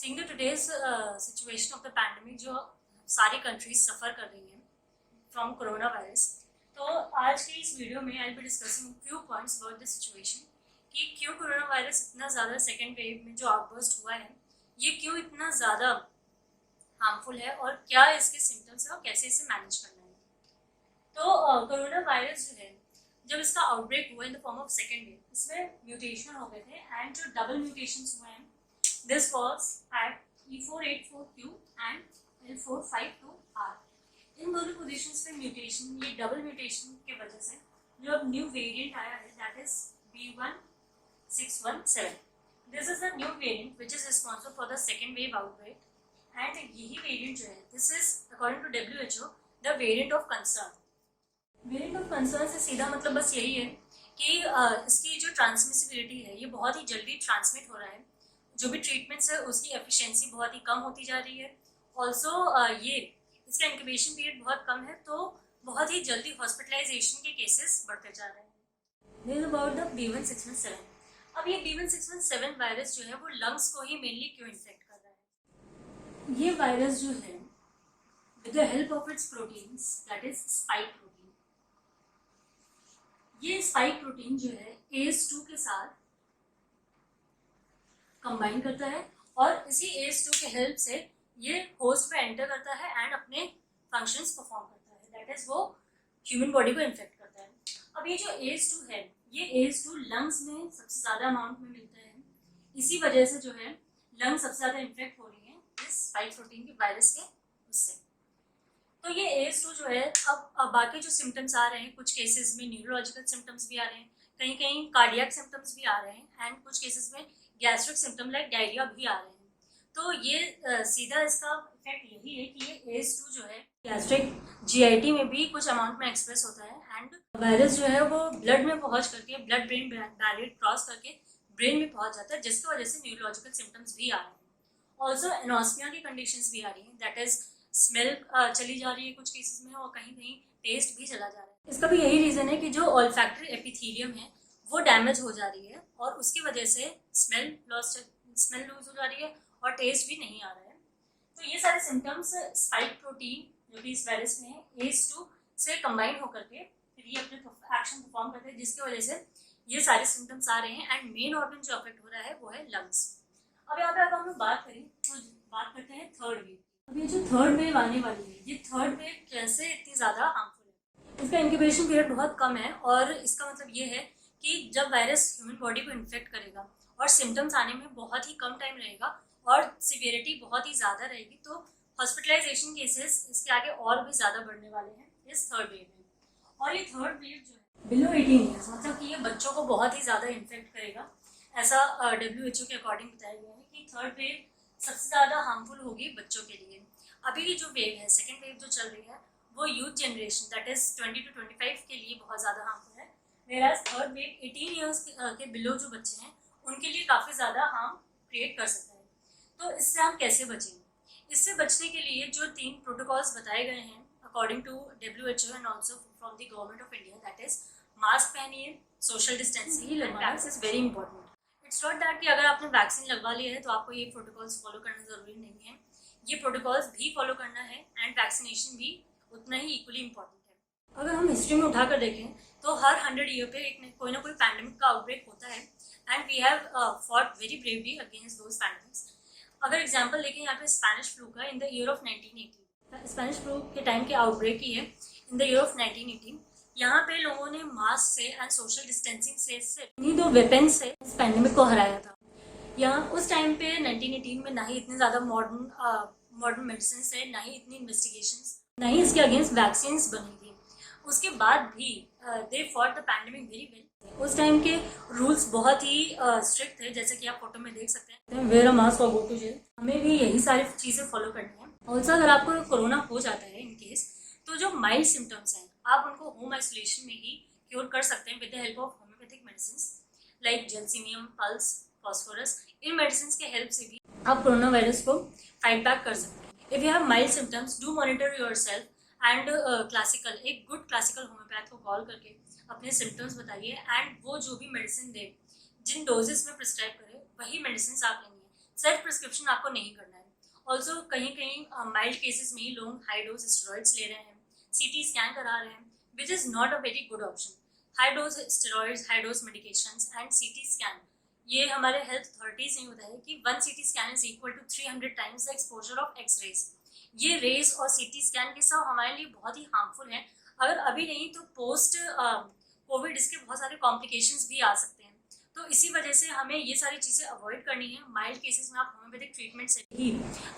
Seeing the today's situation of the pandemic जो सारी countries सफ़र कर रही हैं फ्रॉम कोरोना वायरस, तो आज की इस वीडियो में I be discussing few points about the situation कि क्यों कोरोना वायरस इतना ज़्यादा सेकेंड वेव में जो आउटबर्स्ट हुआ है ये क्यों इतना ज़्यादा हार्मफुल है और क्या इसके सिम्टम्स हैं और कैसे इसे मैनेज करना है। तो कोरोना वायरस जो है जब इसका आउटब्रेक हुआ in the form of second wave, इसमें म्यूटेशन हो गए थे एंड जो डबल म्यूटेशंस हुए हैं this was at E484Q and L452R। इन दोनों पोजीशंस पे म्यूटेशन, ये डबल म्यूटेशन के वजह से जो अब न्यू वेरिएंट आया है that is B1617। This is the new variant which is responsible for the second wave outbreak and यही वेरिएंट जो है this is according to WHO the variant of concern. Variant of concern से सीधा मतलब बस यही है कि इसकी जो ट्रांसमिसिबिलिटी है ये बहुत ही जल्दी ट्रांसमिट हो रहा है, जो भी ट्रीटमेंट्स है उसकी एफिशिएंसी बहुत ही कम होती जा रही है। ऑल्सो ये इसका इंक्यूबेशन पीरियड बहुत कम है, तो बहुत ही जल्दी हॉस्पिटलाइजेशन के केसेस बढ़ते जा रहे हैं। This about the B1617। अब ये B1617 वायरस जो है वो लंग्स को ही मेनली क्यों इन्फेक्ट कर रहा है। ये वायरस जो है with the help of its proteins that is spike protein, ये स्पाइक प्रोटीन जो है ACE2 के साथ कंबाइन करता है और इसी ACE2 के हेल्प से ये होस्ट पे एंटर करता है एंड अपने फंक्शंस परफॉर्म करता है, दैट इज वो ह्यूमन बॉडी को इन्फेक्ट करता है। अब ये जो ACE2 है ये ACE2 लंग्स में सबसे ज़्यादा अमाउंट में मिलता है, इसी वजह से जो है लंग सबसे ज़्यादा इन्फेक्ट हो रही है इस स्पाइक प्रोटीन के वायरस के उससे। तो ये ACE2 जो है अब बाकी जो सिम्टम्स आ रहे हैं, कुछ केसेस में न्यूरोलॉजिकल सिम्टम्स भी आ रहे हैं, कहीं कहीं कार्डियक सिम्टम्स भी आ रहे हैं एंड कुछ केसेस में गैस्ट्रिक सिम्टम लाइक डायरिया भी आ रहे हैं। तो ये सीधा इसका इफेक्ट यही है कि ये ACE2 जो है गैस्ट्रिक GIT में भी कुछ अमाउंट में एक्सप्रेस होता है एंड वायरस जो है वो ब्लड में पहुंच करके ब्लड ब्रेन बैरियर क्रॉस करके ब्रेन में पहुंच जाता है, जिसकी वजह से न्यूरोलॉजिकल सिम्टम्स भी आ रहे हैं। ऑल्सो एनोस्मिया की कंडीशंस भी आ रही हैं, दैट इज स्मेल चली जा रही है कुछ केसेस में और कहीं कहीं टेस्ट भी चला जा रहा है। इसका भी यही रीज़न है कि जो ऑल्फैक्टरी एपिथेलियम है वो डैमेज हो जा रही है और उसकी वजह से स्मेल लूज हो जा रही है और टेस्ट भी नहीं आ रहा है। तो ये सारे सिम्टम्स स्पाइक प्रोटीन जो कि इस वायरस में है ACE2 से कंबाइन होकर के फिर ये अपने एक्शन परफॉर्म करते हैं, जिसकी वजह से ये सारे सिम्टम्स आ रहे हैं एंड मेन ऑर्गन जो अफेक्ट हो रहा है वो है लंग्स। अब यहाँ पे अगर हम लोग बात करें तो बात करते हैं थर्ड वेव। अब ये जो थर्ड वेव आने वाली है ये थर्ड वेव कैसे इतनी ज़्यादा हार्मफुल है। इसका इंक्यूबेशन पीरियड बहुत कम है और इसका मतलब ये है कि जब वायरस ह्यूमन बॉडी को इन्फेक्ट करेगा और सिम्टम्स आने में बहुत ही कम टाइम रहेगा और सिवियरिटी बहुत ही ज़्यादा रहेगी, तो हॉस्पिटलाइजेशन केसेस इसके आगे और भी ज़्यादा बढ़ने वाले हैं इस थर्ड वेव में। और ये थर्ड वेव जो है बिलो 18 ईयर्स मतलब कि ये बच्चों को बहुत ही ज़्यादा इन्फेक्ट करेगा, ऐसा WHO के अकॉर्डिंग बताया गया है कि थर्ड वेव सबसे ज़्यादा हार्मफुल होगी बच्चों के लिए। अभी की जो वेव है सेकेंड वेव जो चल रही है वो youth generation that is 20 to 25 के लिए बहुत ज़्यादा हार्मफुल है, वेराज थर्ड वेव 18 ईयर्स के बिलो जो बच्चे हैं उनके लिए काफ़ी ज़्यादा हार्म क्रिएट कर सकता है। तो इससे हम कैसे बचेंगे? इससे बचने के लिए जो 3 प्रोटोकॉल्स बताए गए हैं according to WHO and also from the government of India, that is mask पहनिए, सोशल डिस्टेंसिंग लगवाना is very important. It's not that कि अगर आपने वैक्सीन लगवा लिया है तो आपको ये प्रोटोकॉल्स फॉलो करना ज़रूरी नहीं है, ये प्रोटोकॉल्स भी फॉलो करना है एंड वैक्सीनेशन भी उतना ही इक्वली इंपॉर्टेंट है। अगर हम हिस्ट्री में उठाकर देखें तो हर 100 ईयर पे कोई ना कोई पैंडमिक का आउटब्रेक होता है and we have fought very bravely against those pandemics. अगर एग्जांपल देखें यहाँ पे स्पेनिश फ्लू का in the year of 1918, Spanish flu के टाइम के आउटब्रेक ही है इन द ईयर ऑफ 1918। यहाँ पे लोगों ने मास्क से एंड सोशल डिस्टेंसिंग से इन्हीं 2 वेपन से इस पैंडमिक को हराया था। यहाँ उस टाइम पे 1918 में ना ही इतने ज़्यादा मॉडर्न मेडिसिन है, ना ही इतनी इन्वेस्टिगेशंस, ना ही इसके अगेंस्ट वैक्सीन बनी थी। उसके बाद भी they fought the pandemic very well. उस टाइम के रूल्स बहुत ही स्ट्रिक्ट थे, जैसे कि आप फोटो में देख सकते हैं, वेयर अ मास्क और गो टू जेल। हमें भी यही सारी चीज़ें फॉलो करनी है। ऑल्सो अगर आपको कोरोना हो जाता है इन केस, तो जो माइल्ड सिम्टम्स हैं आप उनको होम आइसोलेशन में ही क्योर कर सकते हैं with the help of homeopathic medicine like gelsemium, pulse, phosphorus. इन मेडिसिन के हेल्प से भी आप कोरोना वायरस को फाइट बैक कर सकते हैं। If you have mild symptoms do monitor yourself and एक गुड क्लासिकल होम्योपैथ को कॉल करके अपने सिम्टम्स बताइए एंड वो जो भी मेडिसिन दे, जिन डोजेस में प्रिस्क्राइब करे वही मेडिसिन आप लेंगे। सेल्फ प्रिस्क्रिप्शन आपको नहीं करना है। ऑल्सो कहीं कहीं माइल्ड केसेस में ही लोग हाई डोज स्टेरॉइड्स ले रहे हैं, सीटी स्कैन करा रहे हैं, which is not a very good option. High dose steroids, high dose medications and CT scan, ये हमारे हेल्थ अथॉरिटीज ने बताया कि 1 CT scan is equal to 300 times the exposure of X rays. ये rays और सीटी स्कैन के सब हमारे लिए बहुत ही हार्मफुल हैं। अगर अभी नहीं तो पोस्ट कोविड इसके बहुत सारे कॉम्प्लिकेशंस भी आ सकते हैं। तो इसी वजह से हमें ये सारी चीज़ें अवॉइड करनी है। माइल्ड केसेस में आप होम्योपैथिक ट्रीटमेंट से ही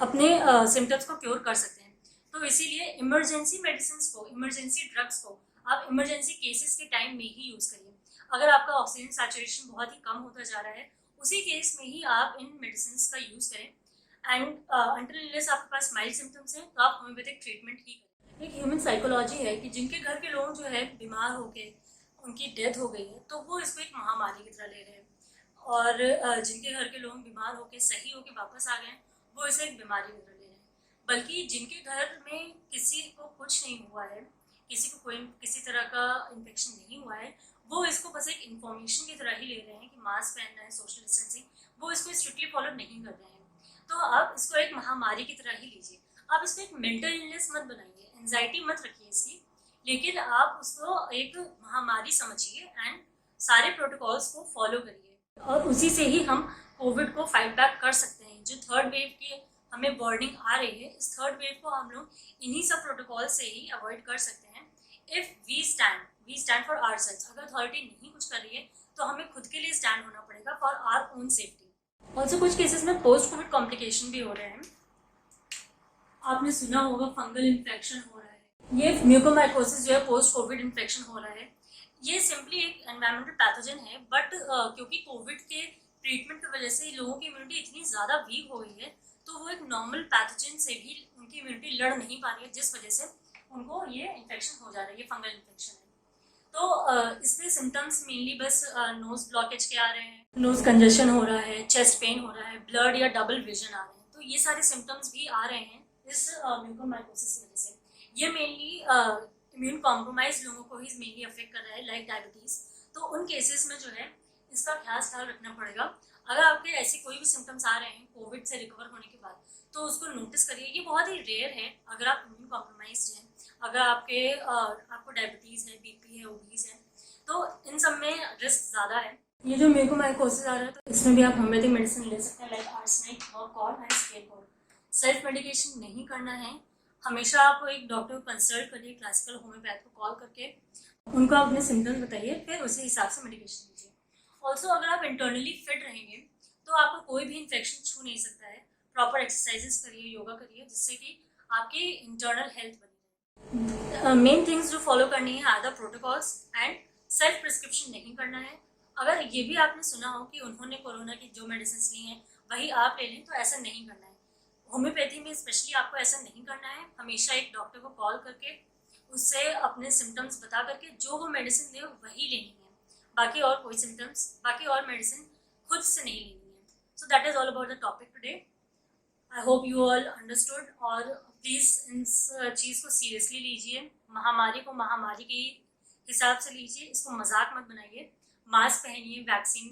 अपने सिम्टम्स को क्योर कर सकते हैं। तो इसीलिए इमरजेंसी मेडिसिन को, इमरजेंसी ड्रग्स को आप इमरजेंसी केसेस के टाइम में ही यूज़ करिए। अगर आपका ऑक्सीजन सैचुरेशन बहुत ही कम होता जा रहा है, उसी केस में ही आप इन मेडिसिन का यूज़ करें। एंड अंटिल अनलेस आपके पास माइल्ड सिम्टम्स हैं तो आप होम्योपैथिक ट्रीटमेंट ही करें। एक ह्यूमन साइकोलॉजी है कि जिनके घर के लोग जो है बीमार हो गए, उनकी डेथ हो गई है, तो वो इसको एक महामारी की तरह ले रहे हैं, और जिनके घर के लोग बीमार होके सही होके वापस आ गए हैं, वो इसे एक बीमारी की तरह ले रहे हैं। बल्कि जिनके घर में किसी को कुछ नहीं हुआ है, किसी को कोई किसी तरह का इन्फेक्शन नहीं हुआ है, वो इसको बस एक इन्फॉर्मेशन की तरह ही ले रहे हैं कि मास्क पहनना है, सोशल डिस्टेंसिंग, वो इसको स्ट्रिक्टली फॉलो नहीं कर रहे हैं। तो आप इसको एक महामारी की तरह ही लीजिए। आप इसको एक मेंटल इलनेस मत बनाइए, एंजाइटी मत रखिए इसकी, लेकिन आप उसको एक महामारी समझिए एंड सारे प्रोटोकॉल्स को फॉलो करिए, और उसी से ही हम कोविड को फाइट बैक कर सकते हैं। जो थर्ड वेव की हमें वार्निंग आ रही है, इस थर्ड वेव को हम लोग इन्हीं सब प्रोटोकॉल से ही अवॉइड कर सकते हैं। If we stand for ourselves. अगर अथॉरिटी नहीं कुछ कर रही है तो हमें खुद के लिए स्टैंड होना पड़ेगा for our own safety. Also कुछ केसेस में पोस्ट कोविड कॉम्प्लिकेशन भी हो रहे हैं। आपने सुना होगा फंगल इन्फेक्शन हो रहा है। ये म्यूकोमाइकोसिस जो है पोस्ट कोविड इन्फेक्शन हो रहा है। ये सिंपली एक एनवायरमेंटल पैथोजन है, बट क्योंकि कोविड के ट्रीटमेंट की वजह से लोगों की इम्यूनिटी इतनी ज़्यादा वीक हो गई है, तो वो एक नॉर्मल पैथोजन से भी उनकी इम्यूनिटी लड़ नहीं पा रही है, जिस वजह से उनको ये इन्फेक्शन हो जा रहा है। ये फंगल इन्फेक्शन है। तो इसमें सिम्टम्स मेनली बस नोज ब्लॉकेज के आ रहे हैं, नोज कंजेशन हो रहा है, चेस्ट पेन हो रहा है, ब्लड या डबल विजन आ रहे हैं। तो ये सारे सिम्टम्स भी आ रहे हैं इस म्यूकोमाइकोसिस की वजह से। ये मेनली इम्यून कॉम्प्रोमाइज लोगों को ही मेनली अफेक्ट कर रहा है, लाइक डायबिटीज। तो उन केसेस में जो है इसका खास ख्याल रखना पड़ेगा। अगर आपके ऐसे कोई भी सिम्टम्स आ रहे हैं कोविड से रिकवर होने के बाद, तो उसको नोटिस करिए। ये बहुत ही रेयर है अगर आप इम्यून कॉम्प्रोमाइज हैं, अगर आपको डायबिटीज़ है, बीपी है, ओबीज है, तो इन सब में रिस्क ज़्यादा है। ये जो म्यूकोमाइकोसिस आ रहा है, तो इसमें भी आप होम्योपैथिक मेडिसिन ले सकते हैं, लाइक आर्सेनिक, वर्कॉल एंड स्केलकॉल। सेल्फ मेडिकेशन नहीं करना है। हमेशा आप एक डॉक्टर को कंसल्ट करिए, क्लासिकल होम्योपैथ को कॉल करके उनको अपने सिम्टम्स बताइए, फिर उसी हिसाब से मेडिकेशन लीजिए। ऑल्सो अगर आप इंटरनली फिट रहेंगे तो आपको कोई भी इन्फेक्शन छू नहीं सकता है। प्रॉपर एक्सरसाइजेस करिए, योगा करिए, जिससे कि आपकी इंटरनल हेल्थ बनी रहे। मेन थिंग्स जो फॉलो करनी है are the protocols and self prescription नहीं करना है। अगर ये भी आपने सुना हो कि उन्होंने कोरोना की जो मेडिसिन ली हैं वही आप ले लें, तो ऐसा नहीं करना है। होम्योपैथी में स्पेशली आपको ऐसा नहीं करना है। हमेशा एक डॉक्टर को कॉल करके उससे अपने सिम्टम्स बता करके जो वो मेडिसिन दे वही लेनी है। बाकी और कोई सिम्टम्स, बाकी और मेडिसिन खुद से नहीं लेनी है। So that is all about the topic today. I hope you all understood, और प्लीज़ इस चीज़ को सीरियसली लीजिए। महामारी को महामारी के हिसाब से लीजिए, इसको मजाक मत बनाइए। मास्क पहनिए, वैक्सीन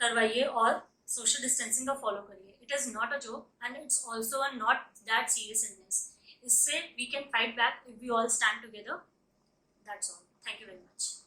करवाइए और सोशल डिस्टेंसिंग का फॉलो करिए। It is not a joke and it's also a not that serious illness. इससे we can fight back if we all stand together. That's all. Thank you very much.